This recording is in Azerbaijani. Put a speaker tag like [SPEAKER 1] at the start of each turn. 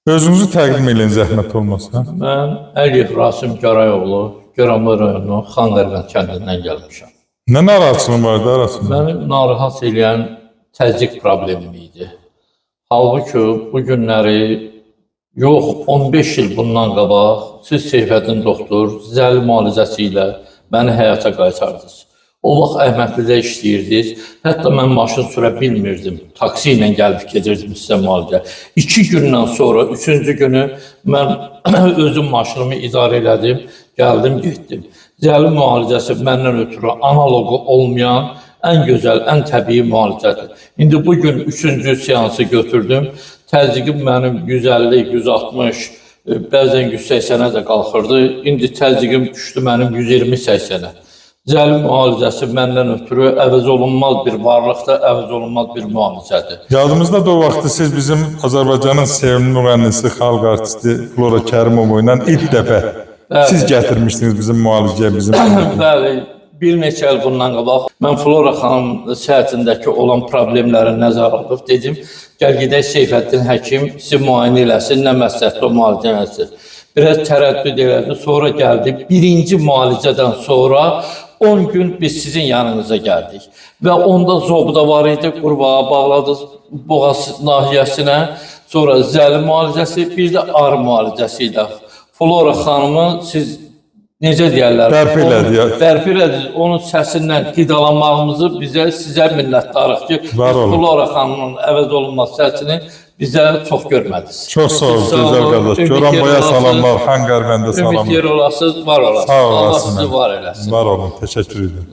[SPEAKER 1] Özünüzü təqdim edin zəhmət olmasa.
[SPEAKER 2] Mən Əliyev Rasim Garayoğlu, Göranlı rayonu Xandərbənd kəndindən gəlmişəm.
[SPEAKER 1] Nə narahatçılıq vardı arasında?
[SPEAKER 2] Məni narahat edən təzyiq problemim idi. Halbuki bu günləri yox, 15 il bundan qabaq siz Seyfəddin doktor zəli müalicəsi ilə məni həyata qaytardınız. O vaxt Əhmədlidə işləyirdiniz. Hətta mən maşın sürə bilmirdim. Taksi ilə gəlib gedirdim sizə müalicə. 2 gündən sonra, 3-cü günü mən özüm maşınımı idarə elədim, gəldim, getdim. Zəli müalicəsi məndən ötürü analogu olmayan ən gözəl, ən təbii müalicədir. İndi bugün 3-cü seansı götürdüm. Təzyiqim mənim 150, 160, bəzən 180-ə də qalxırdı. İndi təzyiqim düşdü mənim 120-80-ə. Zəli müalicəsi məndən ötürü əvəz olunmaz bir varlıqdır, əvəz olunmaz bir müalicədir.
[SPEAKER 1] Yadımızda da o vaxtı siz bizim Azərbaycanın sevimli müğənnisi, xalq artisti Flora Kərimova ilə ilk dəfə siz gətirmişdiniz bizim müalicəyə, bizim...
[SPEAKER 2] Bəli, bir neçə il bundan qabaq mən Flora xanım səhhətindəki olan problemləri nəzərə alıb dedim, gəl gedək Seyfəddin həkim sizi müayinə eləsin, nə məsləhətli o müalicə eləsin. Biraz tərəddüd elədi, sonra gəldi. Birinci müalicədən sonra 10 gün biz sizin yanınıza gəldik. Və onda zobda var idi, qurbağa bağladıq boğaz nahiyəsinə. Sonra zəli müalicəsi, bir də ar müalicəsi ilə. Flora xanımı siz necə deyərlər?
[SPEAKER 1] Bərpa elədi.
[SPEAKER 2] Bərpa elədi. Onun səsindən qidalanmağımızı sizə minnətdarıq ki, Flora xanımın əvəz olunmaz səsini bizə çox görmədiniz.
[SPEAKER 1] Çox sağ olun, gözəl qardaş. Göranboya salamlar, Xəngərbəndə salamlar.
[SPEAKER 2] Ümid yer olasınız, var olasınız.
[SPEAKER 1] Sağ olasın.
[SPEAKER 2] Allah sizi var eləsin.
[SPEAKER 1] Var olun, təşəkkür edirəm.